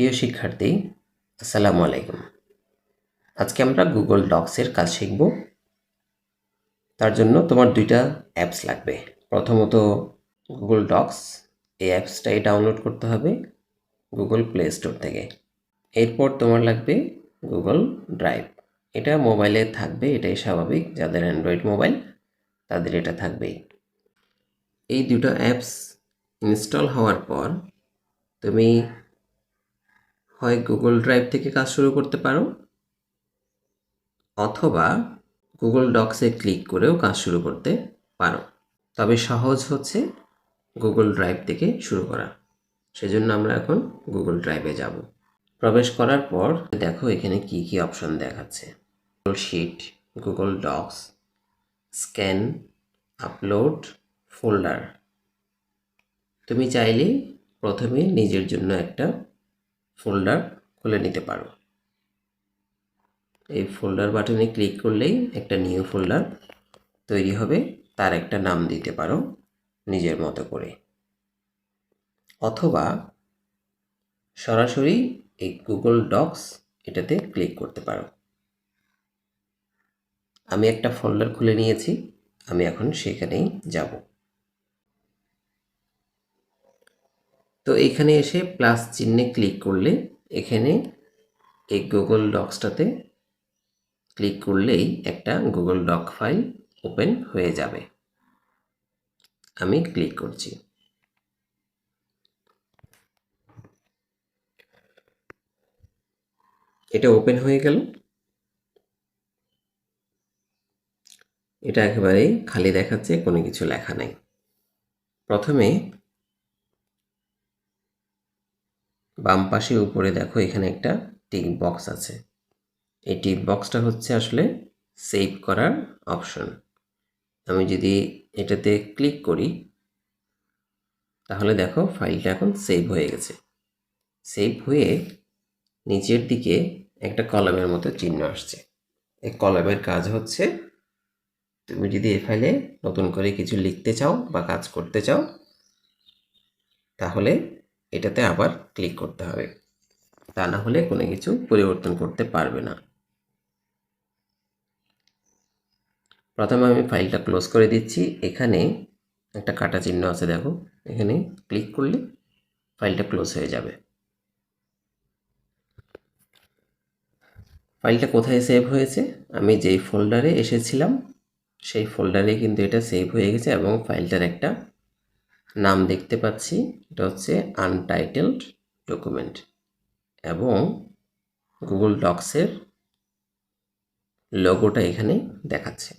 প্রিয় শিক্ষার্থী, আসসালামু আলাইকুম। আজকে আমরা গুগল ডক্সের কাজ শিখব। তার জন্য তোমার দুইটা অ্যাপস লাগবে। প্রথমত গুগল ডক্স, এই অ্যাপসটাই ডাউনলোড করতে হবে গুগল প্লে স্টোর থেকে। এরপর তোমার লাগবে গুগল ড্রাইভ। এটা মোবাইলে থাকবে, এটাই স্বাভাবিক। যাদের অ্যান্ড্রয়েড মোবাইল তাদের এটা থাকবেই। এই দুটো অ্যাপস ইনস্টল হওয়ার পর তুমি হয় গুগল ড্রাইভ থেকে কাজ শুরু করতে পারো, অথবা গুগল ডক্সে ক্লিক করেও কাজ শুরু করতে পারো। তবে সহজ হচ্ছে গুগল ড্রাইভ থেকে শুরু করা। সেজন্য আমরা এখন গুগল ড্রাইভে যাব। প্রবেশ করার পর দেখো এখানে কি কি অপশন দেখাচ্ছে: Google sheet, Google docs, scan, upload, folder. তুমি চাইলে প্রথমে নিজের জন্য একটা ফোল্ডার খুলে নিতে পারো। এই ফোল্ডার বাটনে ক্লিক করলেই একটা নিউ ফোল্ডার তৈরি হবে। তার একটা নাম দিতে পারো নিজের মতো করে, অথবা সরাসরি এই গুগল ডক্স এটাতে ক্লিক করতে পারো। আমি একটা ফোল্ডার খুলে নিয়েছি, আমি এখন সেখানেই যাব। তো এখানে এসে প্লাস চিহ্নে ক্লিক করলে এখানে এই গুগল ডক্সটাতে ক্লিক করলেই একটা গুগল ডক ফাইল ওপেন হয়ে যাবে। আমি ক্লিক করছি। এটা ওপেন হয়ে গেল। এটা একেবারেই খালি দেখাচ্ছে, কোনো কিছু লেখা নাই। প্রথমে বাম পাশে উপরে দেখো এখানে একটা টিক বক্স আছে। এই টিক বক্সটা হচ্ছে আসলে সেভ করার অপশন। আমি যদি এটাতে ক্লিক করি তাহলে দেখো ফাইলটা এখন সেভ হয়ে গেছে। সেভ হয়ে নিচের দিকে একটা কলমের মতো চিহ্ন আসছে। এই কলমের কাজ হচ্ছে তুমি যদি এই ফাইলে নতুন করে কিছু লিখতে চাও বা কাজ করতে চাও তাহলে এটাতে আবার ক্লিক করতে হবে, তা না হলে কোনো কিছু পরিবর্তন করতে পারবে না। প্রথমে আমি ফাইলটা ক্লোজ করে দিচ্ছি। এখানে একটা কাটা চিহ্ন আছে, দেখো এখানে ক্লিক করলে ফাইলটা ক্লোজ হয়ে যাবে। ফাইলটা কোথায় সেভ হয়েছে? আমি যেই ফোল্ডারে এসেছিলাম সেই ফোল্ডারে কিন্তু এটা সেভ হয়ে গেছে এবং ফাইলটার একটা নাম দেখতে পাচ্ছি, এটা হচ্ছে আনটাইটেলড ডকুমেন্ট, এবং গুগল ডক্সের লোগোটা এখানে দেখাচ্ছে।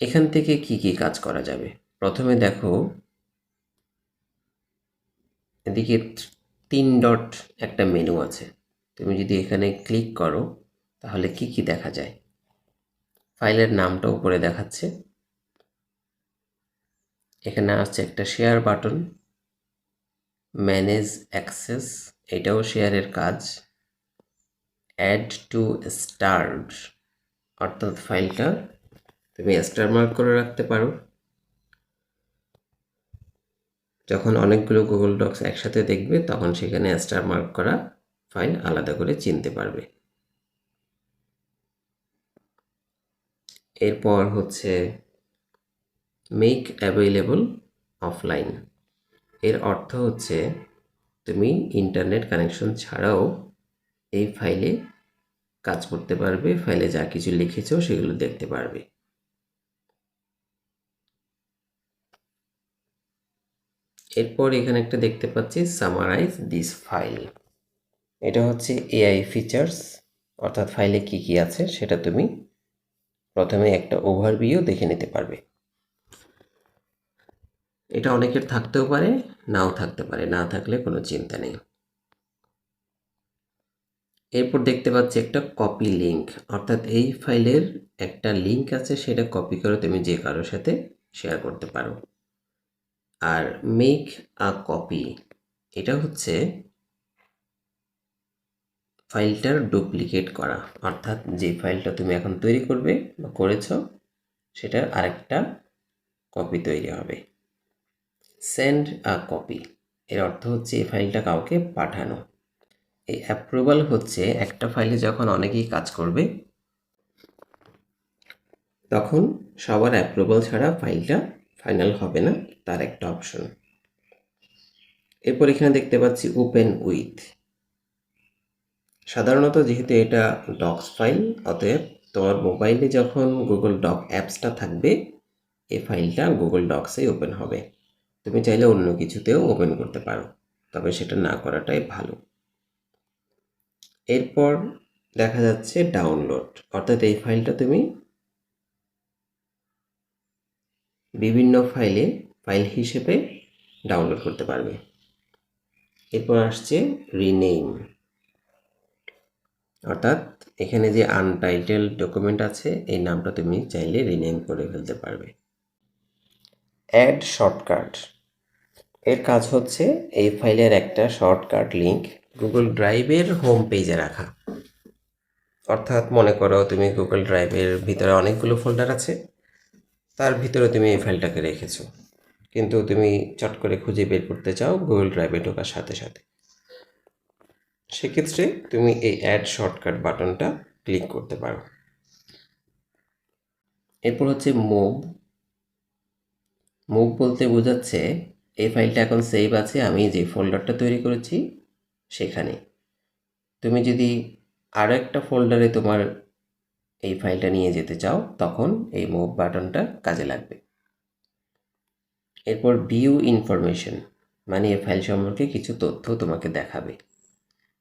এখান থেকে কি কি কাজ করা যাবে? প্রথমে দেখো এদিকে 3 ডট একটা মেনু আছে। তুমি যদি এখানে ক্লিক করো তাহলে কি কি দেখা যায়? ফাইলের নামটা উপরে দেখাচ্ছে। এখানে আছে একটা শেয়ার বাটন, ম্যানেজ অ্যাক্সেস, এটাও শেয়ারের কাজ। অ্যাড টু স্টার্ট, অর্থাৎ ফাইলটা তুমি স্টার মার্ক করে রাখতে পারো। যখন অনেকগুলো গুগল ডক্স একসাথে দেখবে তখন সেখানে স্টার মার্ক করা ফাইল আলাদা করে চিনতে পারবে। এরপর হচ্ছে মেক অ্যাভেলেবল অফলাইন। এর অর্থ হচ্ছে তুমি ইন্টারনেট কানেকশন ছাড়াও এই ফাইলে কাজ করতে পারবে, ফাইলে যা কিছু লিখেছো সেগুলো দেখতে পারবে। এরপর এখানে একটা দেখতে পাচ্ছি সামারাইজ দিস ফাইল। এটা হচ্ছে এআই ফিচার্স, অর্থাৎ ফাইলে কি কি আছে সেটা তুমি প্রথমে একটা ওভারভিউ দেখে নিতে পারবে। এটা অনেকের থাকতেও পারে, নাও থাকতে পারে, না থাকলে কোনো চিন্তা নেই। এরপর দেখতে পাচ্ছি একটা কপি লিঙ্ক, অর্থাৎ এই ফাইলের একটা লিঙ্ক আছে, সেটা কপি করে তুমি যে কারোর সাথে শেয়ার করতে পারো। আর মেক আ কপি, এটা হচ্ছে ফাইলটার ডুপ্লিকেট করা, অর্থাৎ যে ফাইলটা তুমি এখন তৈরি করবে বা করেছ সেটার আরেকটা কপি তৈরি হবে। সেন্ড আ কপি, এর অর্থ হচ্ছে এই ফাইলটা কাউকে পাঠানো। এই অ্যাপ্রুভাল হচ্ছে একটা ফাইলে যখন অনেকেই কাজ করবে তখন সবার অ্যাপ্রুভাল ছাড়া ফাইলটা ফাইনাল হবে না, তার একটা অপশন। এরপর এখানে দেখতে পাচ্ছি ওপেন উইথ। সাধারণত যেহেতু এটা ডক্স ফাইল, অতএব তোমার মোবাইলে যখন গুগল ডক অ্যাপসটা থাকবে এই ফাইলটা গুগল ডক্সে ওপেন হবে। তুমি চাইলে অন্য কিছুতেও ওপেন করতে পারো, তবে সেটা না করাটাই ভালো। এরপর দেখা যাচ্ছে ডাউনলোড, অর্থাৎ এই ফাইলটা তুমি বিভিন্ন ফাইল হিসেবে ডাউনলোড করতে পারবে। এরপর আসছে রিনেম, অর্থাৎ এখানে যে আনটাইটেল ডকুমেন্ট আছে এই নামটা তুমি চাইলে রিনেম করে ফেলতে পারবে। অ্যাড শর্টকাট, এর কাজ হচ্ছে এই ফাইলের একটা শর্টকাট লিঙ্ক গুগল ড্রাইভের হোম পেজে রাখা। অর্থাৎ মনে করো তুমি গুগল ড্রাইভের ভিতরে অনেকগুলো ফোল্ডার আছে, তার ভিতরে তুমি এই ফাইলটাকে রেখেছো, কিন্তু তুমি চট করে খুঁজে বের করতে চাও গুগল ড্রাইভে ঢোকার সাথে সাথে। সেক্ষেত্রে তুমি এই অ্যাড শর্টকাট বাটনটা ক্লিক করতে পারো। এরপর হচ্ছে মুভ বলতে বোঝাচ্ছে এই ফাইলটা এখন সেভ আছে আমি যে ফোল্ডারটা তৈরি করেছি সেখানে। তুমি যদি আরও একটা ফোল্ডারে তোমার এই ফাইলটা নিয়ে যেতে চাও তখন এই মুভ বাটনটা কাজে লাগবে। এরপর ভিউ ইনফরমেশন, মানে এই ফাইল সম্পর্কে কিছু তথ্য তোমাকে দেখাবে।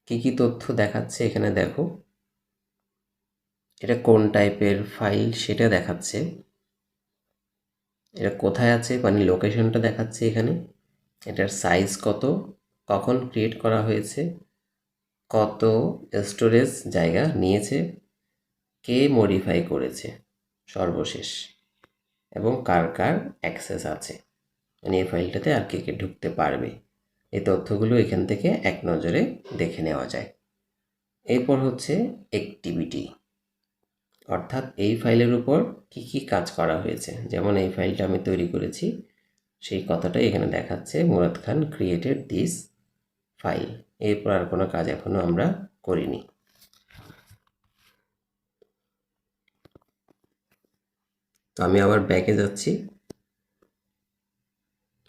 কি কি তথ্য দেখাচ্ছে এখানে দেখো, এটা কোন টাইপের ফাইল সেটা দেখাচ্ছে, এটা কোথায় আছে মানে লোকেশনটা দেখাচ্ছে এখানে, এটার সাইজ কত, কখন ক্রিয়েট করা হয়েছে, কত স্টোরেজ জায়গা নিয়েছে, কে মডিফাই করেছে সর্বশেষ, এবং কার কার অ্যাক্সেস আছে, মানে এই ফাইলটাতে আর কে কে ঢুকতে পারবে। এই তথ্যগুলো এখান থেকে এক নজরে দেখে নেওয়া যায়। এরপর হচ্ছে অ্যাক্টিভিটি, অর্থাৎ এই ফাইলের উপর কি কি কাজ করা হয়েছে। যেমন এই ফাইলটা আমি তৈরি করেছি সেই কথাটাই এখানে দেখাচ্ছে, মুরাদ খান ক্রিয়েটেড দিস ফাইল। এরপর আর কোনো কাজ এখনো আমরা করিনি। তো আমি আবার ব্যাকে যাচ্ছি,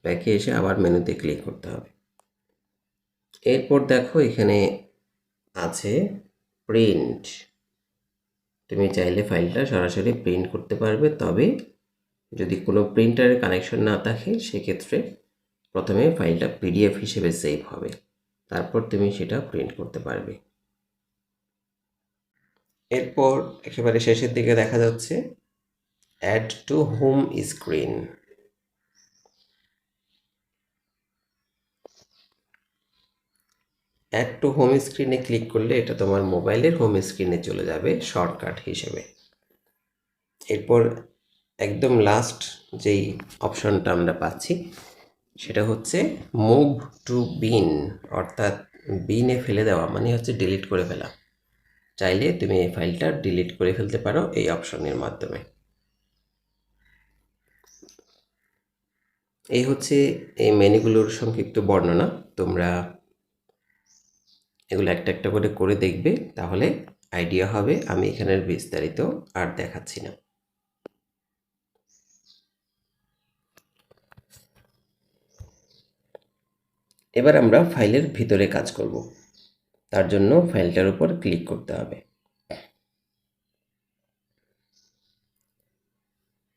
ব্যাকে এসে আবার মেনুতে ক্লিক করতে হবে। এরপর দেখো এখানে আছে প্রিন্ট, তুমি চাইলে ফাইলটা সরাসরি প্রিন্ট করতে পারবে, তবে যদি কোনো প্রিন্টারের কানেকশন না থাকে সেক্ষেত্রে প্রথমে ফাইলটা পিডিএফ হিসেবে সেভ হবে, তারপর তুমি সেটা প্রিন্ট করতে পারবে। এরপর একেবারে শেষের দিকে দেখা যাচ্ছে add to home screen. Add to home স্ক্রিনে ক্লিক করলে এটা তোমার মোবাইলের হোম স্ক্রিনে চলে যাবে শর্টকাট হিসেবে। এরপর একদম লাস্ট যেই অপশনটা আমরা পাচ্ছি সেটা হচ্ছে মুভ টু বিন, অর্থাৎ বিনে ফেলে দেওয়া মানে হচ্ছে ডিলিট করে ফেলা। চাইলে তুমি এই ফাইলটা ডিলিট করে ফেলতে পারো এই অপশনের মাধ্যমে। এই হচ্ছে এই মেনুগুলোর সংক্ষিপ্ত বর্ণনা। তোমরা এগুলো একটা একটা করে দেখবে, তাহলে আইডিয়া হবে। আমি এখানের বিস্তারিত আর দেখাচ্ছি না। এবার আমরা ফাইলের ভিতরে কাজ করব, তার জন্য ফাইলটার উপর ক্লিক করতে হবে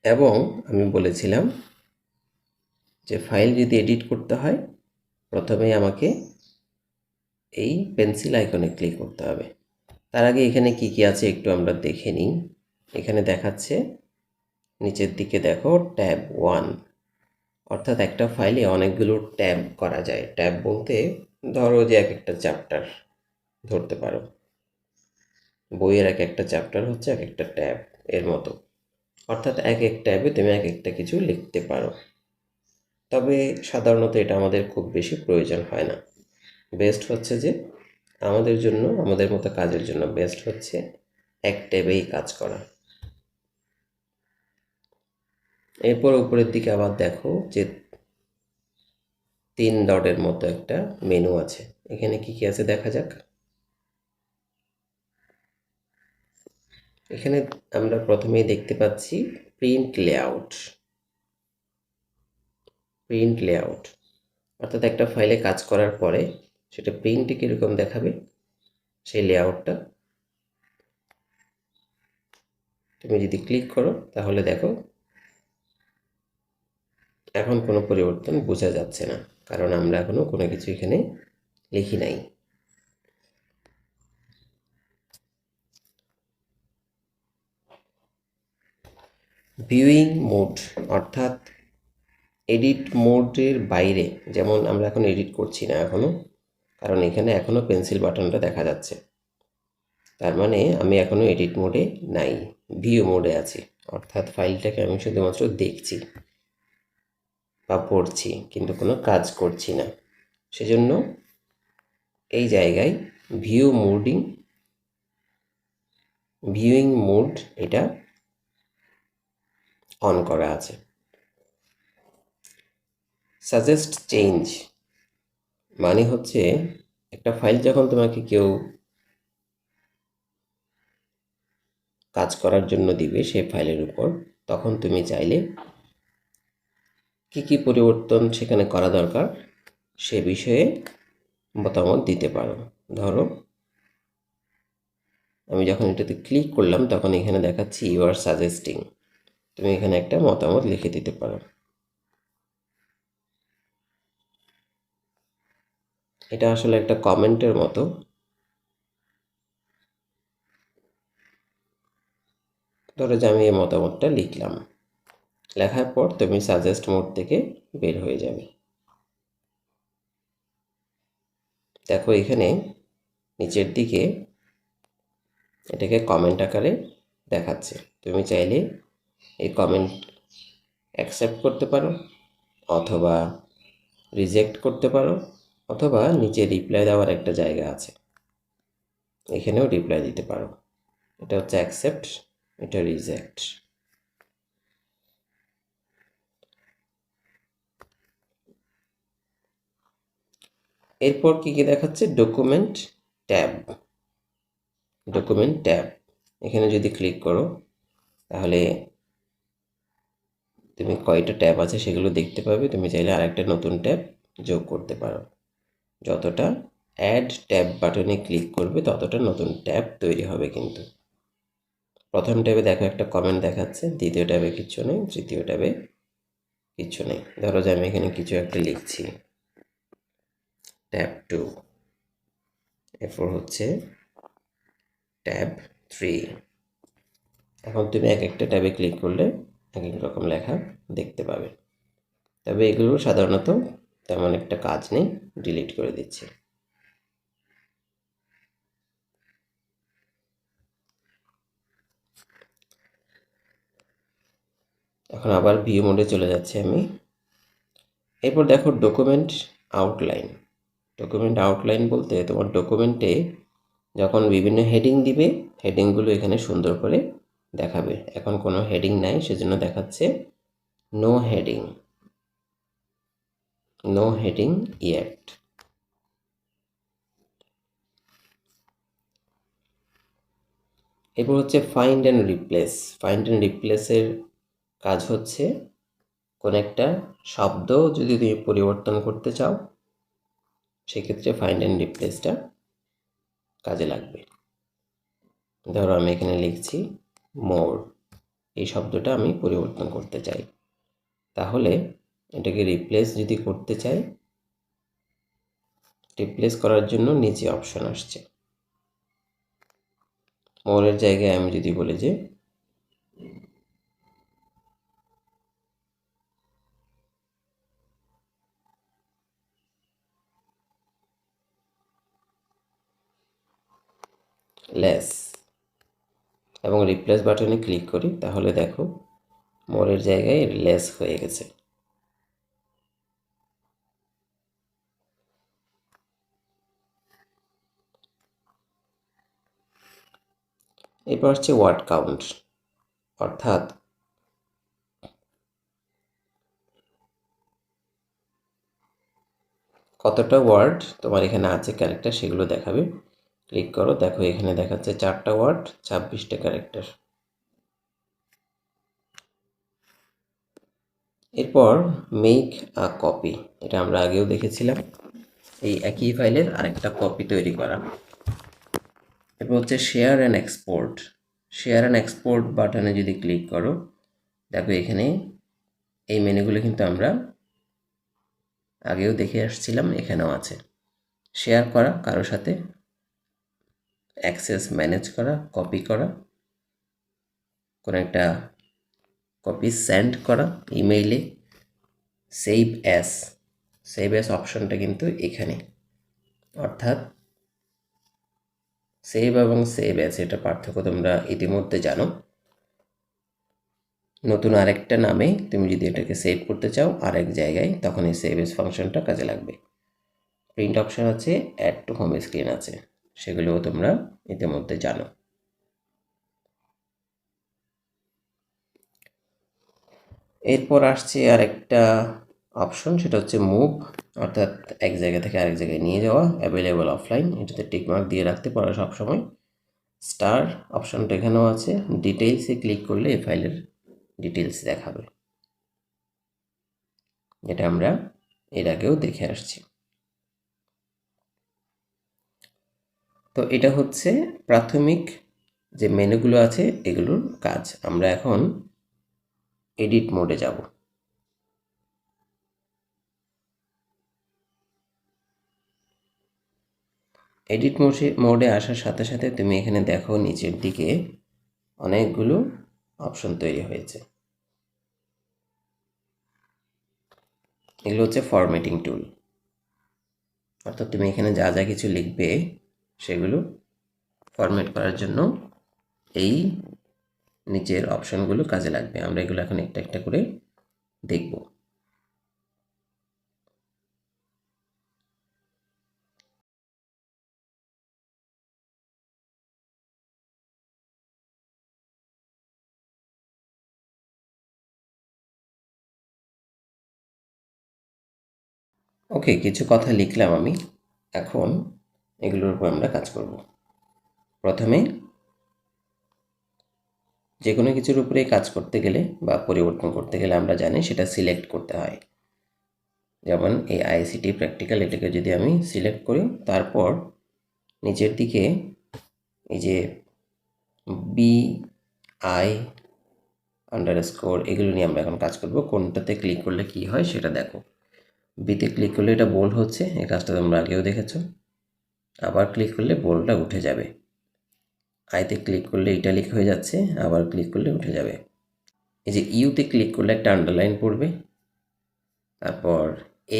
এবং আমি বলেছিলাম যে ফাইল যদি এডিট করতে হয় প্রথমে আমাকে এই পেন্সিল আইকনে ক্লিক করতে হবে। তার আগে এখানে কি কি আছে একটু আমরা দেখে নিই। এখানে দেখাচ্ছে নিচের দিকে দেখো ট্যাব 1, অর্থাৎ একটা ফাইলে অনেকগুলো ট্যাব করা যায়। ট্যাব বলতে ধরো যে এক একটা চ্যাপ্টার ধরতে পারো, বইয়ের এক একটা চ্যাপ্টার হচ্ছে এক একটা ট্যাব এর মতো, অর্থাৎ এক এক ট্যাবে তুমি এক একটা কিছু লিখতে পারো। তবে সাধারণত এটা আমাদের খুব বেশি প্রয়োজন হয় না। বেস্ট হচ্ছে যে আমাদের জন্য, আমাদের মতো কাজের জন্য বেস্ট হচ্ছে এক ট্যাবেই কাজ করা। এরপর উপরের দিকে আবার দেখো যে 3 ডটের মতো একটা মেনু আছে। এখানে কি কি আছে দেখা যাক। এখানে আমরা প্রথমেই দেখতে পাচ্ছি প্রিন্ট লেআউট। অর্থাৎ একটা ফাইলে কাজ করার পরে সেটা প্রিন্টে কীরকম দেখাবে সেই লেআউটটা তুমি যদি ক্লিক করো তাহলে দেখো এখন কোনো পরিবর্তন বোঝা যাচ্ছে না, কারণ আমরা এখনো কোনো কিছু এখানে লিখি নাই। ভিউইং মোড অর্থাৎ এডিট মোডের বাইরে, যেমন আমরা এখন এডিট করছি না এখনো, কারণ এখানে এখনো পেন্সিল বাটনটা দেখা যাচ্ছে, তার মানে আমি এখনো এডিট মোডে নাই, ভিউ মোডে আছি। অর্থাৎ ফাইলটাকে আমি শুধুমাত্র দেখছি বা পড়ছি, কিন্তু কোনো কাজ করছি না। সেজন্য এই জায়গায় ভিউইং মোড এটা অন করা আছে। সাজেস্ট চেঞ্জ মানে হচ্ছে একটা ফাইল যখন তোমাকে কেউ কাজ করার জন্য দিবে সেই ফাইলের উপর, তখন তুমি চাইলে কি কি পরিবর্তন সেখানে করা দরকার সে বিষয়ে মতামত দিতে পারো। ধরো আমি যখন এটাতে ক্লিক করলাম তখন এখানে দেখাচ্ছি ইউ আর সাজেস্টিং, তুমি এখানে একটা মতামত লিখে দিতে পারো। এটা আসলে একটা কমেন্টের মতো। ধরো যে আমি এই মতামতটা লিখলাম, লেখার পর তুমি সাজেস্ট মোড থেকে বের হয়ে যাবে। দেখো এখানে নিচের দিকে এটাকে কমেন্ট আকারে দেখাচ্ছে। তুমি চাইলে এই কমেন্ট অ্যাকসেপ্ট করতে পারো, অথবা রিজেক্ট করতে পারো, অথবা নিচে রিপ্লাই দেওয়ার একটা জায়গা আছে, এখানেও রিপ্লাই দিতে পারো। এটা হচ্ছে অ্যাকসেপ্ট, এটা রিজেক্ট। এরপর কি কি দেখাচ্ছে, ডকুমেন্ট ট্যাব। এখানে যদি ক্লিক করো তাহলে তুমি কয়টা ট্যাব আছে সেগুলো দেখতে পাবে। তুমি চাইলে আরেকটা নতুন ট্যাব যোগ করতে পারো। যতটা অ্যাড ট্যাব বাটনে ক্লিক করবে ততটা নতুন ট্যাব তৈরি হবে। কিন্তু প্রথম ট্যাবে দেখো একটা কমেন্ট দেখাচ্ছে, দ্বিতীয় ট্যাবে কিচ্ছু নেই, তৃতীয় ট্যাবে কিচ্ছু নেই। ধরো যে আমি এখানে কিছু একটা লিখছি, ট্যাব 2, এরপর হচ্ছে ট্যাব 3। এখন তুমি এক একটা ট্যাবে ক্লিক করলে এক এক রকম লেখা দেখতে পাবে। তবে এগুলো সাধারণত তেমন একটা কাজ নেই, ডিলিট করে দিচ্ছি। এখন আবার ভিউ মোডে চলে যাচ্ছি আমি। এরপর দেখো ডকুমেন্ট আউটলাইন বলতে তোমার ডকুমেন্টে যখন বিভিন্ন হেডিং দিবে, হেডিংগুলো এখানে সুন্দর করে দেখাবে। এখন কোনো হেডিং নাই, সেজন্য দেখাচ্ছে নো হেডিং ইয়েট। এরপর হচ্ছে ফাইন্ড অ্যান্ড রিপ্লেসের কাজ হচ্ছে কোন একটা শব্দ যদি তুমি পরিবর্তন করতে চাও সেক্ষেত্রে ফাইন্ড অ্যান্ড রিপ্লেসটা কাজে লাগবে। ধরো আমি এখানে লিখছি মোর, এই শব্দটা আমি পরিবর্তন করতে চাই, তাহলে এটাকে রিপ্লেস যদি করতে চাই, রিপ্লেস করার জন্য নিচে অপশন আসছে। মোরের জায়গায় আমি যদি বলি যে লেস এবং রিপ্লেস বাটনে ক্লিক করি, তাহলে দেখো মোরের জায়গায় লেস হয়ে গেছে। এরপর হচ্ছে ওয়ার্ড কাউন্ট, অর্থাৎ কতটা ওয়ার্ড তোমার এখানে আছে ক্যারেক্টার সেগুলো দেখাবে। ক্লিক করো, দেখো এখানে দেখাচ্ছে 4টা ওয়ার্ড 26টা ক্যারেক্টার। এরপর মেক আ কপি, এটা আমরা আগেও দেখেছিলাম। এই একই ফাইলের আরেকটা কপি তৈরি করা। এরপর হচ্ছে share and export. Share and export বাটনে যদি ক্লিক করো, দেখো এখানে এই মেনুগুলো কিন্তু আমরা আগেও দেখে আসছিলাম, এখানেও আছে। শেয়ার করা কারোর সাথে, অ্যাক্সেস ম্যানেজ করা, কপি করা, কোনো একটা কপি সেন্ড করা ইমেইলে, সেভ অ্যাস। সেভ অ্যাস অপশনটা কিন্তু এখানে, অর্থাৎ সেভ এবং সেভ অ্যাস এটা পার্থক্য তোমরা ইতিমধ্যে জানো। নতুন আরেকটা নামে তুমি যদি এটাকে সেভ করতে চাও আরেক জায়গায়, তখন এই সেভ অ্যাস ফাংশনটা কাজে লাগবে। প্রিন্ট অপশন আছে, অ্যাড টু হোম স্ক্রিন আছে, সেগুলোও তোমরা ইতিমধ্যে জানো। এরপর আসছে আরেকটা অপশন, সেটা হচ্ছে মুভ, অর্থাৎ এক জায়গা থেকে আরেক জায়গায় নিয়ে যাওয়া। অ্যাভেলেবল অফলাইন, এটাতে টিকমার্ক দিয়ে রাখতে পারো সবসময়। স্টার অপশনটা এখানেও আছে। ডিটেইলসে ক্লিক করলে এই ফাইলের ডিটেইলস দেখাবে, যেটা আমরা এর আগেও দেখে আসছি। তো এটা হচ্ছে প্রাথমিক যে মেনুগুলো আছে এগুলোর কাজ। আমরা এখন এডিট মোডে যাব। এডিট মোডে আসার সাথে সাথে তুমি এখানে দেখো নিচের দিকে অনেকগুলো অপশন তৈরি হয়েছে। এগুলো হচ্ছে ফরম্যাটিং টুল, অর্থাৎ তুমি এখানে যা যা কিছু লিখবে সেগুলো ফরম্যাট করার জন্য এই নিচের অপশনগুলো কাজে লাগবে। আমরা এগুলো এখন একটা একটা করে দেখব। ওকে, কিছু কথা লিখলাম আমি। এখন এগুলোর উপর আমরা কাজ করব। প্রথমে যে কোনো কিছুর উপরে কাজ করতে গেলে বা পরিবর্তন করতে গেলে আমরা জানি সেটা সিলেক্ট করতে হয়। যেমন এই আইসিটি প্র্যাকটিক্যাল, এটাকে যদি আমি সিলেক্ট করি, তারপর নিচের দিকে এই যে বি আই আন্ডারস্কোর এগুলো নিয়ে আমরা এখন কাজ করব। কোনটাতে ক্লিক করলে কি হয় সেটা দেখো। বিতে ক্লিক করলে এটা বোল্ড হচ্ছে, এই কাজটা তোমরা আগেও দেখেছো। আবার ক্লিক করলে বোল্ডটা উঠে যাবে। আইতে ক্লিক করলে ইটালিক হয়ে যাচ্ছে, আবার ক্লিক করলে উঠে যাবে। এই যে ইউতে ক্লিক করলে একটা আন্ডারলাইন পড়বে। তারপর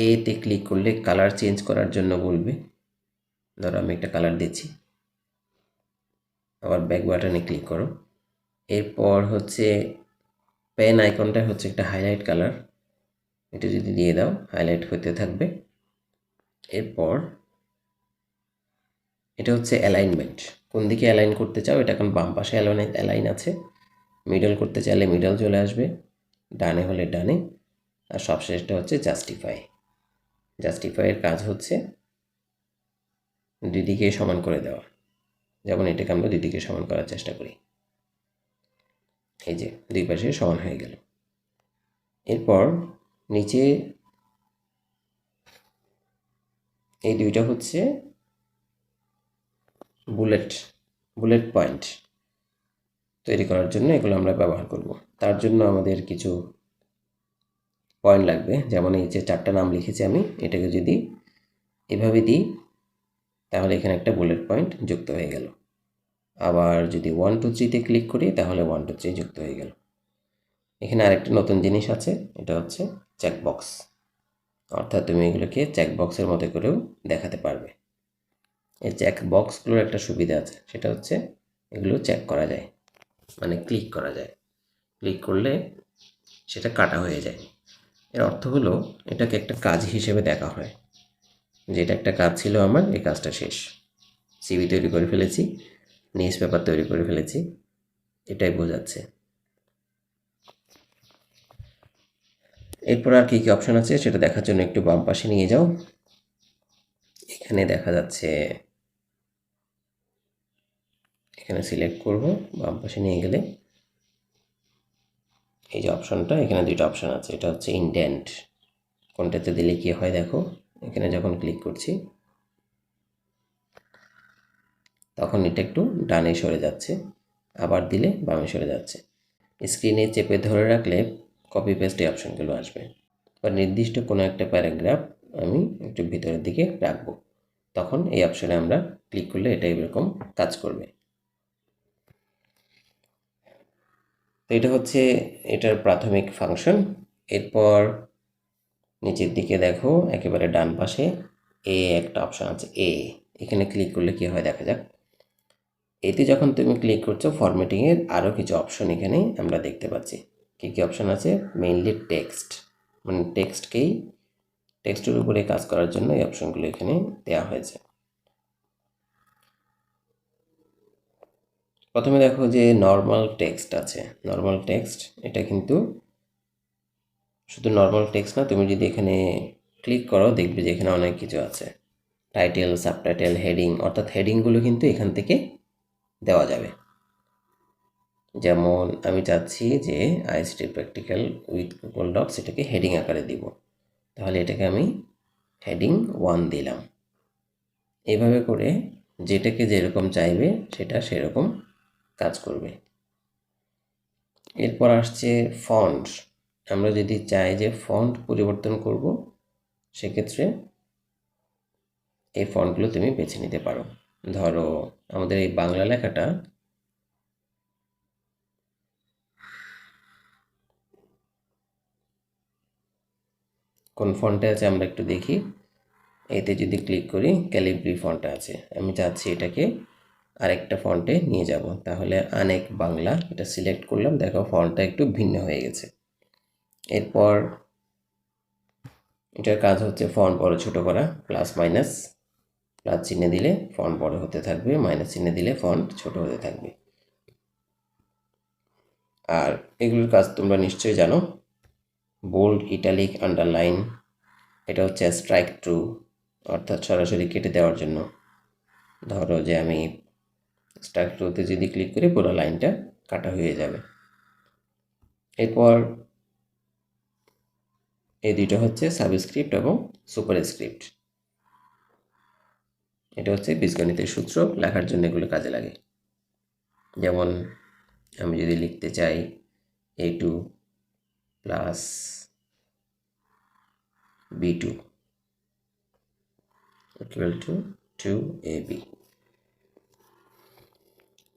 এতে ক্লিক করলে কালার চেঞ্জ করার জন্য বলবে। ধরো আমি একটা কালার দিচ্ছি, আবার ব্যাক বাটনে ক্লিক করো। এরপর হচ্ছে পেন আইকনটা হচ্ছে একটা হাইলাইট কালার, এটা যদি দিয়ে দাও হাইলাইট হতে থাকবে। এরপর এটা হচ্ছে অ্যালাইনমেন্ট, কোন দিকে অ্যালাইন করতে চাও। এটা এখন বাম পাশে অ্যালাইন আছে। মিডল করতে চাইলে মিডল চলে আসবে, ডানে হলে ডানে। আর সবশেষটা হচ্ছে জাস্টিফাই। জাস্টিফাইয়ের কাজ হচ্ছে দুই দিকে সমান করে দেওয়া। যেমন এটাকে আমরা দুই দিকে সমান করার চেষ্টা করি, এই যে দুই পাশে সমান হয়ে গেল। এরপর নিচে এই দুইটা হচ্ছে বুলেট পয়েন্ট তৈরি করার জন্য এগুলো আমরা ব্যবহার করব। তার জন্য আমাদের কিছু পয়েন্ট লাগবে। যেমন এই যে 4টা নাম লিখেছি আমি, এটাকে যদি এভাবে দিই তাহলে এখানে একটা বুলেট পয়েন্ট যুক্ত হয়ে গেল। আবার যদি 1 2 3-তে ক্লিক করি তাহলে 1 2 3 যুক্ত হয়ে গেল। এখানে আরেকটা নতুন জিনিস আছে, এটা হচ্ছে চেকবক্স, অর্থাৎ তুমি এগুলোকে চেকবক্সের মতো করেও দেখাতে পারবে। এই চেকবক্সগুলোর একটা সুবিধা আছে, সেটা হচ্ছে এগুলো চেক করা যায়, মানে ক্লিক করা যায়। ক্লিক করলে সেটা কাটা হয়ে যায়। এর অর্থ হলো এটাকে একটা কাজ হিসেবে দেখা হয়, যে এটা একটা কাজ ছিল আমার, এই কাজটা শেষ। সিভি তৈরি করে ফেলেছি, নিউজ পেপার তৈরি করে ফেলেছি, এটাই বোঝাচ্ছে। এরপর আর কী কী অপশান আছে সেটা দেখার জন্য একটু বাম পাশে নিয়ে যাও। এখানে দেখা যাচ্ছে, এখানে সিলেক্ট করব, বাম পাশে নিয়ে গেলে এই যে অপশনটা, এখানে দুইটা অপশন আছে। এটা হচ্ছে ইনডেন্ট, কোনটাতে দিলে কি হয় দেখো, এখানে যখন ক্লিক করছি তখন এটা একটু ডানে সরে যাচ্ছে, আবার দিলে বামে সরে যাচ্ছে। স্ক্রিনে চেপে ধরে রাখলে কপি পেস্ট এই অপশনগুলো আসবে। বা নির্দিষ্ট কোনো একটা প্যারাগ্রাফ আমি একটু ভিতরের দিকে রাখবো, তখন এই অপশনে আমরা ক্লিক করলে এটা এরকম কাজ করবে। তো এটা হচ্ছে এটার প্রাথমিক ফাংশন। এরপর নিচের দিকে দেখো একেবারে ডান পাশে একটা অপশন আছে, এখানে ক্লিক করলে কি হয় দেখা যাক। এতে যখন তুমি ক্লিক করছো, ফরম্যাটিংয়ের আরও কিছু অপশন এখানে আমরা দেখতে পাচ্ছি। কী কী অপশন আছে? মেইনলি টেক্সট, মানে টেক্সটের উপরে কাজ করার জন্য এই অপশনগুলো এখানে দেওয়া হয়েছে। প্রথমে দেখো যে নর্মাল টেক্সট আছে। নর্মাল টেক্সট এটা কিন্তু শুধু নর্মাল টেক্সট না, তুমি যদি এখানে ক্লিক করো দেখবে যে এখানে অনেক কিছু আছে। টাইটেল, সাবটাইটেল, হেডিং, অর্থাৎ হেডিংগুলো কিন্তু এখান থেকে দেওয়া যাবে। যেমন আমি চাচ্ছি যে ICT practical with Google docs এটাকে হেডিং আকারে দিব, তাহলে এটাকে আমি হেডিং 1 দিলাম। এভাবে করে যেটাকে যেরকম চাইবে সেটা সেরকম কাজ করবে। এরপর আসছে ফন্ট। আমরা যদি চাই যে ফন্ট পরিবর্তন করব, সেক্ষেত্রে এই ফন্টগুলো তুমি বেছে নিতে পারো। ধরো আমাদের এই বাংলা লেখাটা কোন ফন্টে আছে আমরা একটু দেখি। এতে যদি ক্লিক করি, ক্যালিব্রি ফন্টে আছে। আমি চাচ্ছি এটাকে আরেকটা ফন্টে নিয়ে যাব, তাহলে অনেক বাংলা এটা সিলেক্ট করলাম, দেখো ফন্টটা একটু ভিন্ন হয়ে গেছে। এরপর এটার কাজ হচ্ছে ফন্ট বড় ছোট করা, প্লাস মাইনাস। প্লাস চিহ্নে দিলে ফন্ট বড় হতে থাকবে, মাইনাস চিহ্নে দিলে ফন্ট ছোট হতে থাকবে। আর এগুলোর কাজ তোমরা নিশ্চয়ই জানো। বোল্ড, ইটালিক, আন্ডারলাইন, এটা হচ্ছে স্ট্রাইক থ্রু, অর্থাৎ সরাসরি কেটে দেওয়ার জন্য। ধরো যে আমি স্ট্রাইক থ্রুতে যদি ক্লিক করি, পুরো লাইনটা কাটা হয়ে যাবে। এরপর এই দুইটা হচ্ছে সাবস্ক্রিপ্ট এবং সুপারস্ক্রিপ্ট। এটা হচ্ছে বীজগণিতের সূত্র লেখার জন্য এগুলো কাজে লাগে। যেমন আমি যদি লিখতে চাই a2 plus b2 equal to 2ab,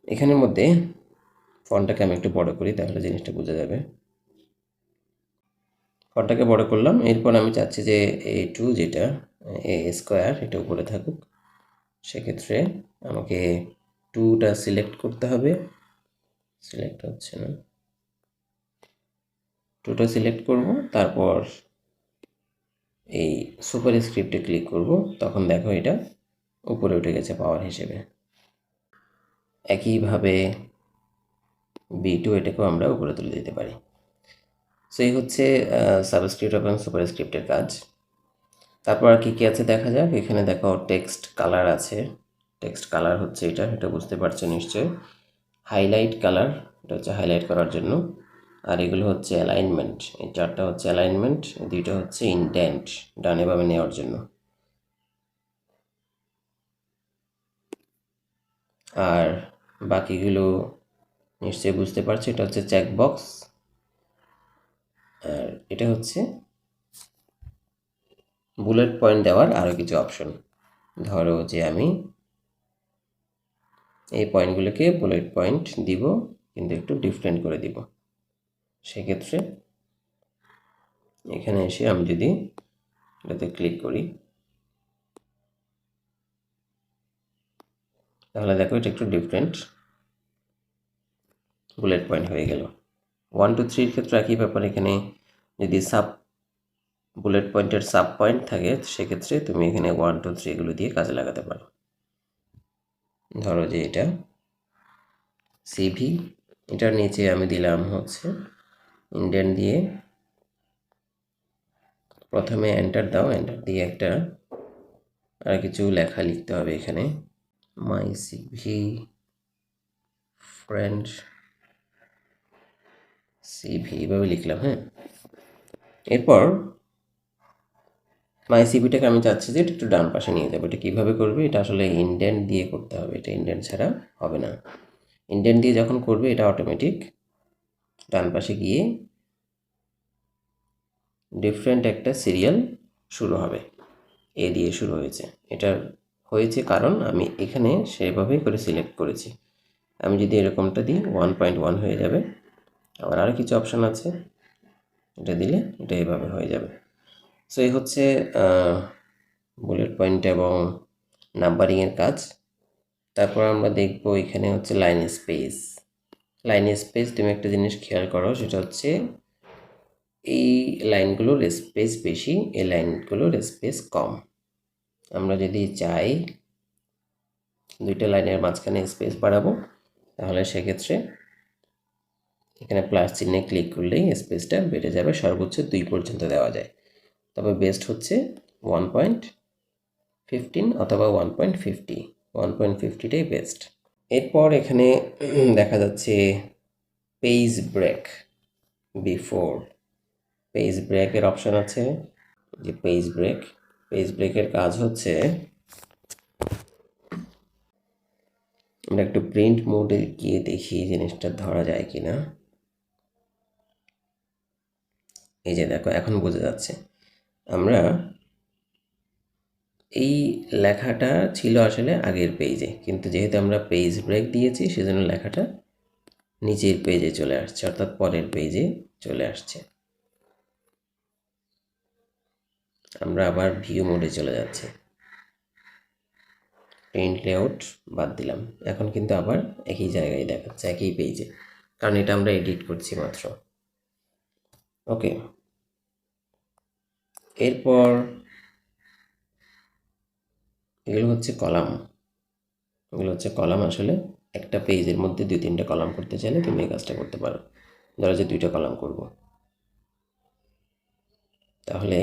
এখানের মধ্যে ফন্টটাকে আমি একটু বড় করি, তাহলে জিনিসটা বোঝা যাবে। ফন্টটাকে বড় করলাম। এরপর আমি চাচ্ছি যে a2 যেটা a স্কোয়ার এটা উপরে থাকুক, সেক্ষেত্রে আমাকে 2টা সিলেক্ট করতে হবে। সিলেক্ট হচ্ছে না, 2টা সিলেক্ট করব, তারপর এই সুপার স্ক্রিপ্টে ক্লিক করব, তখন দেখো এটা উপরে উঠে গেছে পাওয়ার হিসেবে। একইভাবে b2 এটাকেও আমরা উপরে তুলে দিতে পারি। সো এই হচ্ছে সাবস্ক্রিপ্ট এবং সুপার স্ক্রিপ্টের কাজ। তারপর আর কী কী আছে দেখা যাক। এখানে দেখো টেক্সট কালার আছে। টেক্সট কালার হচ্ছে এটা বুঝতে পারছো নিশ্চয়ই। হাইলাইট কালার, এটা হচ্ছে হাইলাইট করার জন্য। আর এগুলো হচ্ছে অ্যালাইনমেন্ট, এই চারটা হচ্ছে অ্যালাইনমেন্ট, দুইটা হচ্ছে ইনডেন্ট, ডানে বামে নেওয়ার জন্য। আর বাকিগুলো নিশ্চয়ই বুঝতে পারছো, এটা হচ্ছে চেকবক্স। আর এটা হচ্ছে বুলেট পয়েন্ট দেওয়ার আরও কিছু অপশন। ধরো যে আমি এই পয়েন্টগুলোকে বুলেট পয়েন্ট দিব, কিন্তু একটু ডিফারেন্ট করে দিব। সেক্ষেত্রে এখানে এসে আমি যদি এটাতে ক্লিক করি, তাহলে দেখো এটা একটু ডিফারেন্ট বুলেট পয়েন্ট হয়ে গেল। 1 2 3 ক্ষেত্রে একই ব্যাপার। এখানে যদি বুলেট পয়েন্টের সাব পয়েন্ট থাকে, সেক্ষেত্রে তুমি এখানে 1 2 3 এগুলো দিয়ে কাজে লাগাতে পারো। ধরো যে এটা সিভি, এটার নিচে আমি দিলাম হচ্ছে ইন্ডেন্ট দিয়ে, প্রথমে এন্টার দাও, এন্টার দিয়ে একটা আর কিছু লেখা লিখতে হবে এখানে, মাই সিভি ফ্রেন্ড সিভি এভাবে লিখলাম। হ্যাঁ, এরপর মাই সিভিটাকে আমি চাচ্ছি যে এটা একটু ডান পাশে নিয়ে যাবো। এটা কীভাবে করবে? এটা আসলে ইনডেন্ট দিয়ে করতে হবে, এটা ইনডেন্ট ছাড়া হবে না। ইনডেন্ট দিয়ে যখন করবে এটা অটোমেটিক ডান পাশে গিয়ে ডিফারেন্ট একটা সিরিয়াল শুরু হবে, এ দিয়ে শুরু হয়েছে। এটা হয়েছে কারণ আমি এখানে সেভাবেই করে সিলেক্ট করেছি। আমি যদি এরকমটা দিই 1.1 হয়ে যাবে। আবার আরও কিছু অপশান আছে, এটা দিলে এটা এভাবে হয়ে যাবে। সো এই হচ্ছে বুলেট পয়েন্ট এবং নাম্বারিংয়ের কাজ। তারপর আমরা দেখব এখানে হচ্ছে লাইন স্পেস। লাইন স্পেস তুমি একটা জিনিস খেয়াল করো, সেটা হচ্ছে এই লাইনগুলোর স্পেস বেশি, এই লাইনগুলোর স্পেস কম। আমরা যদি চাই দুইটা লাইনের মাঝখানে স্পেস বাড়াবো, তাহলে সেক্ষেত্রে এখানে প্লাস চিহ্নে ক্লিক করলেই স্পেসটা বেড়ে যাবে, সর্বোচ্চ 2 পর্যন্ত দেওয়া যায়। তবে বেস্ট হচ্ছে 1.15 অথবা 1.50। 1.50টাই বেস্ট। এরপর এখানে দেখা যাচ্ছে পেজ ব্রেক বিফোর। পেজ ব্রেকের অপশান আছে, যে পেজ ব্রেকের কাজ হচ্ছে আমরা একটু প্রিন্ট মোডে গিয়ে দেখি জিনিসটা ধরা যায় কিনা। এই যে দেখো, এখন বোঝা যাচ্ছে। আমরা এই লেখাটা ছিল আসলে আগের পেজে, কিন্তু যেহেতু আমরা পেজ ব্রেক দিয়েছি সেজন্য লেখাটা নিচের পেজে চলে আসছে, অর্থাৎ পরের পেজে চলে আসছে। আমরা আবার ভিউ মোডে চলে যাচ্ছি, প্রিন্ট লেআউট বাদ দিলাম, এখন কিন্তু আবার একই জায়গায় দেখাচ্ছে, একই পেজে, কারণ এটা আমরা এডিট করছি মাত্র। ওকে, এরপর এগুলো হচ্ছে কলাম। এগুলো হচ্ছে কলাম। আসলে একটা পেজের মধ্যে 2-3টে কলাম করতে চাইলে তুমি এই কাজটা করতে পারো। ধরো যে 2টা কলাম করব, তাহলে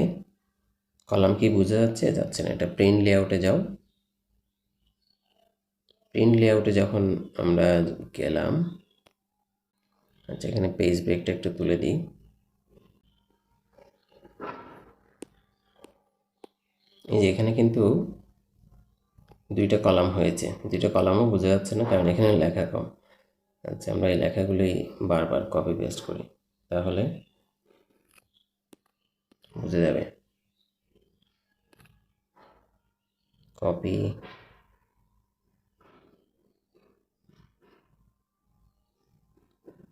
কলাম কি বোঝা যাচ্ছে? যাচ্ছে না। এটা প্রিন্ট লেআউটে যাও। প্রিন্ট লেআউটে যখন আমরা গেলাম, আচ্ছা এখানে পেজ ব্রেকটা একটু তুলে দিই। এই যে এখানে কিন্তু 2টা কলাম হয়েছে, 2টা কলামও বোঝা যাচ্ছে না কারণ এখানে লেখা কম। আচ্ছা, আমরা এই লেখাগুলোই বারবার কপি পেস্ট করি, তাহলে বুঝে যাবে। Copy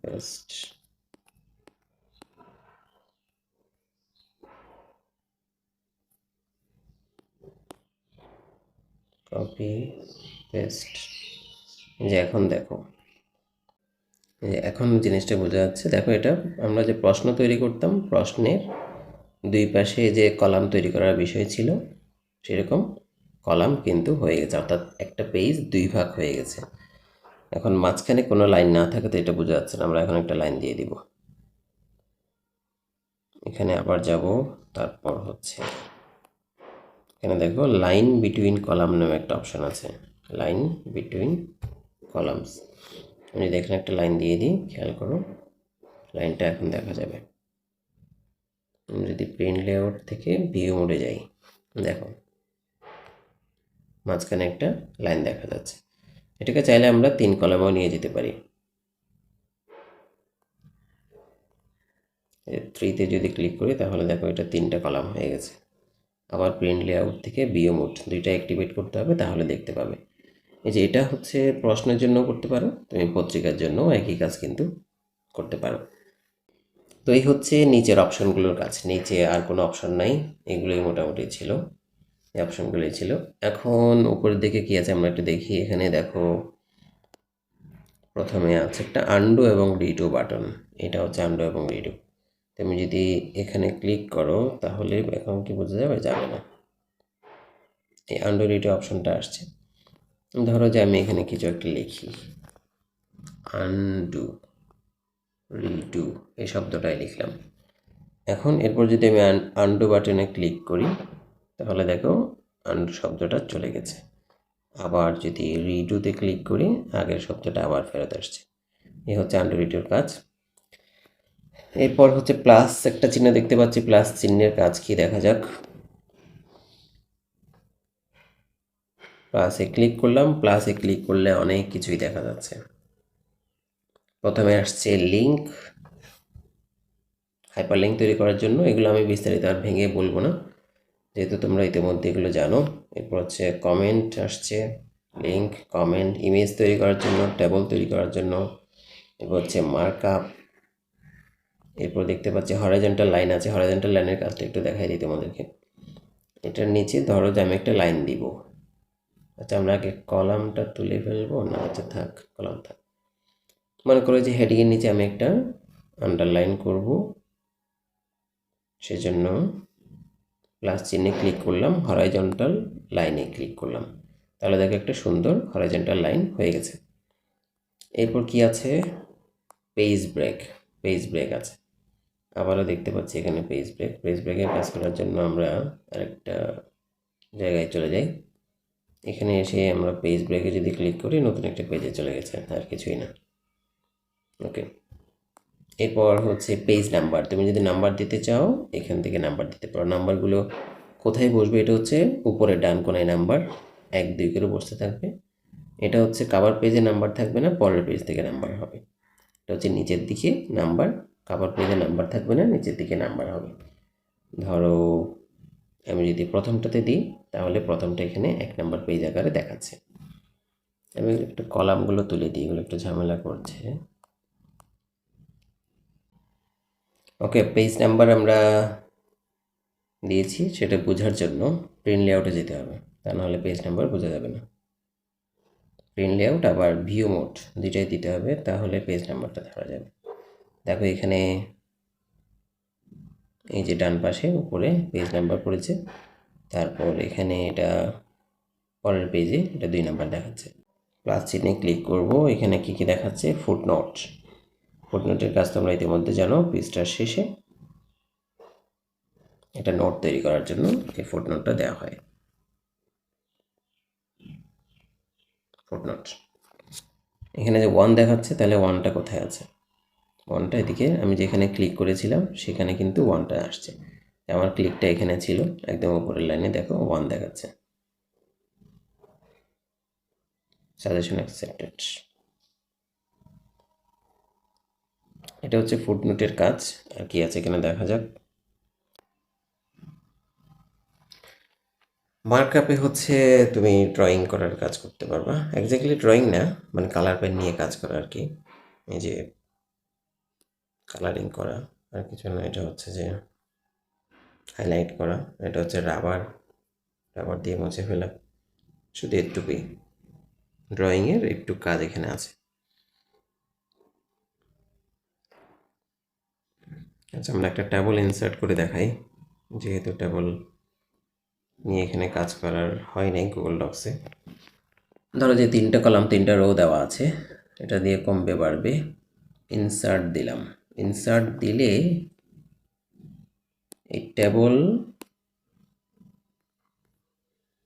paste, copy paste. যে এখন দেখো, এখন জিনিসটা বোঝা যাচ্ছে। দেখো, এটা আমরা যে প্রশ্ন তৈরি করতাম, প্রশ্নের 2 পাশে যে কলাম তৈরি করার বিষয় ছিল, সেরকম কলাম কিন্তু হয়ে গেছে, অর্থাৎ একটা পেজ 2 ভাগ হয়ে গেছে। এখন মাঝখানে কোনো লাইন না থাকে তো এটা বোঝা যাচ্ছে না। আমরা এখন একটা লাইন দিয়ে দিব, এখানে আবার যাব। তারপর হচ্ছে এখানে দেখো লাইন বিটুইন কলাম নামে একটা অপশান আছে, লাইন বিটুইন কলামস। আমি যদি এখানে একটা লাইন দিয়ে দিই, খেয়াল করো লাইনটা এখন দেখা যাবে। আমি যদি প্রিন্ট লেআউট থেকে ভিউ মোডে যাই, দেখো মাঝখানে একটা লাইন দেখা যাচ্ছে। এটাকে চাইলে আমরা 3 কলামেও নিয়ে যেতে পারি। 3তে যদি ক্লিক করি তাহলে দেখো এটা 3টা কলাম হয়ে গেছে। আবার প্রিন্ট লেআউট থেকে ভিউ মোড 2টা অ্যাক্টিভেট করতে হবে, তাহলে দেখতে পাবে। এই যে এটা হচ্ছে প্রশ্নের জন্য করতে পারো, তুমি পত্রিকার জন্য একই কাজ কিন্তু করতে পারো। তো এই হচ্ছে নিচের অপশনগুলোর কাজ। নিচে আর কোনো অপশন নাই, এগুলোই মোটামুটি ছিল, এই অপশনগুলোই ছিল। এখন উপরের দিকে কী আছে আমরা একটু দেখি। এখানে দেখো প্রথমে আছে একটা আন্ডু এবং রিডু বাটন। এটা হচ্ছে আন্ডু এবং রিডু। তুমি যদি এখানে ক্লিক করো তাহলে এখন কি বোঝা যাবে? যাবে না। এই আন্ডু রিডু অপশনটা আসছে। ধরো যে আমি এখানে কিছু একটা লিখি, আন্ডু রিডু এই শব্দটাই লিখলাম। এখন এরপর যদি আমি আন্ডু বাটনে ক্লিক করি তাহলে দেখো আন্ডার শব্দটা চলে গেছে। আবার যদি রিডুতে ক্লিক করি আগের শব্দটা আবার ফেরত আসছে। এই হচ্ছে আন্ডার রিডুর কাজ। এরপর হচ্ছে প্লাস একটা চিহ্ন দেখতে পাচ্ছি, প্লাস চিহ্নের কাজ কি দেখা যাক। প্লাসে ক্লিক করলাম, প্লাসে ক্লিক করলে অনেক কিছুই দেখা যাচ্ছে। প্রথমে আসছে লিঙ্ক, হাইপার লিঙ্ক তৈরি করার জন্য। এগুলো আমি বিস্তারিত আর ভেঙে বলবো না, যেহেতু তোমরা ইতিমধ্যে এগুলো জানো। এরপর হচ্ছে কমেন্ট আসছে, লিঙ্ক, কমেন্ট, ইমেজ তৈরি করার জন্য, টেবল তৈরি করার জন্য। এরপর হচ্ছে মার্কআপ। এরপর দেখতে পাচ্ছি হরাইজন্টাল লাইন আছে, হরাইজন্টাল লাইনের কাজটা একটু দেখাই দিই তোমাদেরকে। এটার নিচে ধরো যে আমি একটা লাইন দিব। আচ্ছা, আমরা আগে কলামটা তুলে ফেলবো না? আচ্ছা থাক, কলাম থাক। মনে করো যে হেডিংয়ের নিচে আমি একটা আন্ডারলাইন করব, সেজন্য প্লাস চিহ্নে ক্লিক করলাম, হরাইজন্টাল লাইনে ক্লিক করলাম। তাহলে দেখো একটা সুন্দর হরাইজন্টাল লাইন হয়ে গেছে। এরপর কি আছে? Page break. পেজ ব্রেক আছে, আবারও দেখতে পাচ্ছি এখানে পেজ ব্রেক। পেজ ব্রেকের কাজ করার জন্য আমরা আরেকটা জায়গায় চলে যাই। এখানে এসে আমরা পেজ ব্রেকে যদি ক্লিক করি নতুন একটা পেজে চলে গেছে, আর কিছুই না। ওকে, এরপর হচ্ছে পেজ নাম্বার। তুমি যদি নাম্বার দিতে চাও এখান থেকে নাম্বার দিতে পারো। নাম্বারগুলো কোথায় বসবে? এটা হচ্ছে উপরে ডান কোনায় নাম্বার 1 2 করে বসতে থাকবে। এটা হচ্ছে কাভার পেজে নাম্বার থাকবে না, পরের পেজ থেকে নাম্বার হবে। এটা হচ্ছে নিচের দিকে নাম্বার, কাভার পেজে নাম্বার থাকবে না, নিচের দিকে নাম্বার হবে। ধরো আমি যদি প্রথমটাতে দিই তাহলে প্রথমটা এখানে 1 নাম্বার পেজ আকারে দেখাচ্ছে। আমি একটু কলামগুলো তুলে দিই, এগুলো একটু ঝামেলা করছে। ওকে, পেজ নাম্বার আমরা দিয়েছি, সেটা বোঝার জন্য প্রিন্ট লেআউটে যেতে হবে, তা নাহলে পেজ নাম্বার বোঝা যাবে না। প্রিন্ট লেআউট আবার ভিউ মোড দুইটাই দিতে হবে, তাহলে পেজ নাম্বারটা ধরা যাবে। দেখো এখানে এই যে ডান পাশে উপরে পেজ নাম্বার পড়েছে, তারপর এখানে এটা পরের পেজে এটা 2 নাম্বার দেখাচ্ছে। প্লাস চিহ্নে ক্লিক করব, এখানে কি কি দেখাচ্ছে? ফুটনোট। ফুটনোটের কাজ তোমরা ইতিমধ্যে জানো, পেজটার শেষে এটা নোট তৈরি করার জন্য এই ফুটনোটটা দেওয়া হয়। ফুটনোট এখানে যে 1 দেখাচ্ছে, তাহলে 1টা কোথায় আছে? 1টা এদিকে, আমি যেখানে ক্লিক করেছিলাম সেখানে কিন্তু 1টা আসছে। আমার ক্লিকটা এখানে ছিল, একদম উপরের লাইনে দেখো 1 দেখাচ্ছে। Suggestion accepted. এটা হচ্ছে ফুটনোটের কাজ। আর কি আছে এখানে দেখা যাক। মার্কআপে হচ্ছে তুমি ড্রয়িং করার কাজ করতে পারবা। এক্স্যাক্টলি ড্রয়িং না, মানে কালার পেন নিয়ে কাজ করা আর কি। এই যে কালারিং করা, আর কিছু না। এটা হচ্ছে যে হাইলাইট করা, এটা হচ্ছে রাবার, রাবার দিয়ে মুছে ফেলা। শুধু একটুকুই ড্রয়িংয়ের একটু কাজ এখানে আছে। আচ্ছা, আমরা একটা টেবল ইনসার্ট করে দেখাই, যেহেতু টেবল নিয়ে এখানে কাজ করার হয় নাই গুগল ডক্সে। ধরো যে 3টা কলাম 3টা রো দেওয়া আছে, এটা দিয়ে কমবে বাড়বে। ইনসার্ট দিলাম। ইনসার্ট দিলে এই টেবল,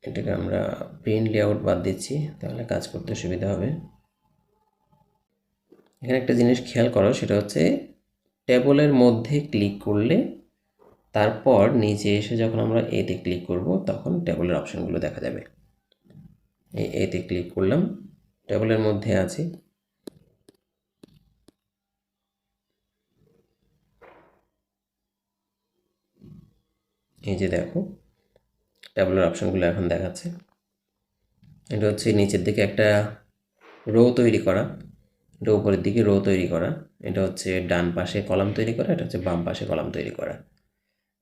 এটাকে আমরা প্রিন্ট লেআউট বাদ দিচ্ছি, তাহলে কাজ করতে সুবিধা হবে। এখানে একটা জিনিস খেয়াল করো, সেটা হচ্ছে টেবলের মধ্যে ক্লিক করলে তারপর নিচে এসে যখন আমরা এতে ক্লিক করব তখন টেবলের অপশানগুলো দেখা যাবে। এই এতে ক্লিক করলাম, টেবলের মধ্যে আছে। এই যে দেখো টেবলের অপশানগুলো এখন দেখাচ্ছে। এটা হচ্ছে নিচের দিকে একটা রো তৈরি করা, এটা উপরের দিকে রো তৈরি করা। এটা হচ্ছে ডান পাশে কলাম তৈরি করা, এটা হচ্ছে বাম পাশে কলাম তৈরি করা।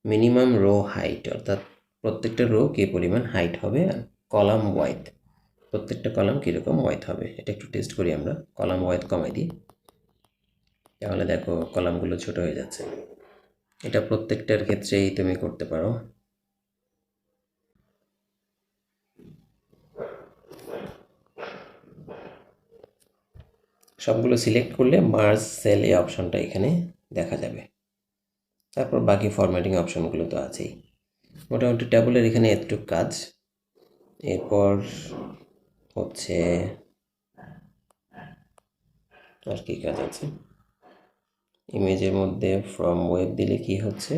মিনিমাম রো হাইট, অর্থাৎ প্রত্যেকটা রো কী পরিমাণ হাইট হবে, আর কলাম ওয়াইড, প্রত্যেকটা কলাম কীরকম ওয়াইড হবে। এটা একটু টেস্ট করি আমরা। কলাম ওয়াইড কমাই দিই, তাহলে দেখো কলামগুলো ছোট হয়ে যাচ্ছে। এটা প্রত্যেকটার ক্ষেত্রেই তুমি করতে পারো। সবগুলো সিলেক্ট করলে মার্জ সেল এই অপশনটা এখানে দেখা যাবে। তারপর বাকি ফরম্যাটিং অপশনগুলো তো আছেই। মোটামুটি টেবলের এখানে একটু কাজ। এরপর হচ্ছে আর কি কাজ আছে, ইমেজের মধ্যে ফ্রম ওয়েব দিলে কি হচ্ছে,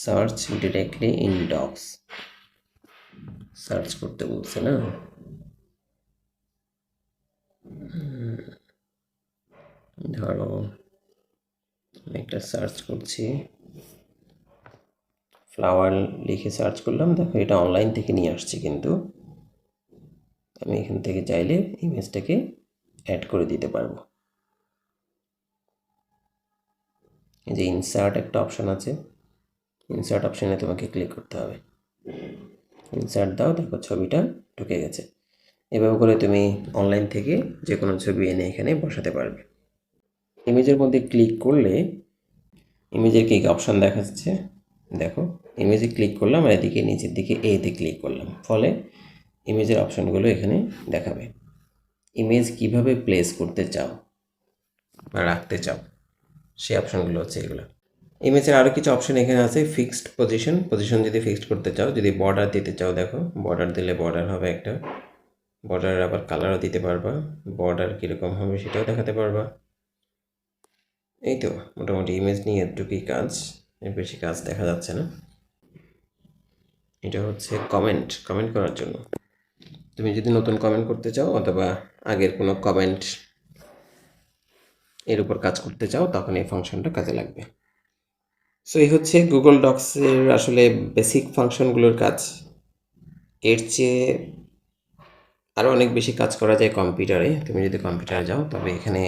search directly in docs, search করতে বলছে না। ধরো একটা সার্চ করছি, ফ্লাওয়ার লিখে সার্চ করলাম, দেখো এটা অনলাইন থেকে নিয়ে আসছি, কিন্তু আমি এখান থেকে চাইলে ইমেজটাকে অ্যাড করে দিতে পারবো। এই যে ইনসার্ট একটা অপশান আছে, ইনসার্ট অপশানে তোমাকে ক্লিক করতে হবে, ইনসার্ট দাও, দেখো ছবিটা ঢুকে গেছে। এভাবে করে তুমি অনলাইন থেকে যে কোনো ছবি এনে এখানে বসাতে পারবে। ইমেজের মধ্যে ক্লিক করলে ইমেজের কী অপশান দেখা যাচ্ছে, দেখো ইমেজে ক্লিক করলাম আর এদিকে নিচের দিকে এতে ক্লিক করলাম, ফলে ইমেজের অপশানগুলো এখানে দেখাবে। ইমেজ কিভাবে প্লেস করতে চাও বা রাখতে চাও সেই অপশানগুলো হচ্ছে এগুলো। ইমেজের আরও কিছু অপশান এখানে আছে, ফিক্সড পজিশন যদি ফিক্সড করতে চাও, যদি বর্ডার দিতে চাও, দেখো বর্ডার দিলে বর্ডার হবে একটা, বর্ডারের আবার কালারও দিতে পারবা, বর্ডার কীরকম হবে সেটাও দেখাতে পারবা। এই তো মোটামুটি ইমেজ নিয়ে এতটুকুই কাজ, এর বেশি কাজ দেখা যাচ্ছে না। এটা হচ্ছে কমেন্ট করার জন্য, তুমি যদি নতুন কমেন্ট করতে চাও অথবা আগের কোনো কমেন্ট এর উপর কাজ করতে চাও, তখন এই ফাংশনটা কাজে লাগবে। সো এই হচ্ছে গুগল ডক্সের আসলে বেসিক ফাংশনগুলোর কাজ। এর চেয়ে আরও অনেক বেশি কাজ করা যায় কম্পিউটারে। তুমি যদি কম্পিউটারে যাও তবে এখানে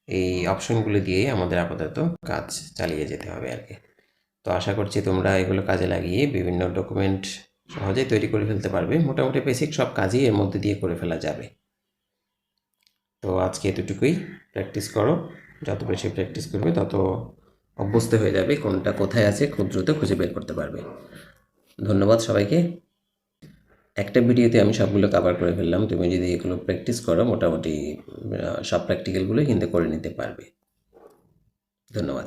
এই অপশনগুলো দিয়ে আমাদের আপাতত কাজ চালিয়ে যেতে হবে আর কি। তো আশা করছি তোমরা এগুলো কাজে লাগিয়ে বিভিন্ন ডকুমেন্ট সহজেই তৈরি করে ফেলতে পারবে। মোটামুটি বেসিক সব কাজই এর মধ্যে দিয়ে করে ফেলা যাবে। তো আজকে এতটুকুই, প্র্যাকটিস করো, যত বেশি প্র্যাকটিস করবে তত অভ্যস্ত হয়ে যাবে, কোনটা কোথায় আছে খুব দ্রুত খুঁজে বের করতে পারবে। ধন্যবাদ সবাইকে। একটা ভিডিওতে আমি সবগুলো কভার করে ফেললাম, তুমি যদি এগুলো প্র্যাকটিস করো মোটামুটি সব প্র্যাকটিক্যালগুলোই কিন্তু করে নিতে পারবে। ধন্যবাদ।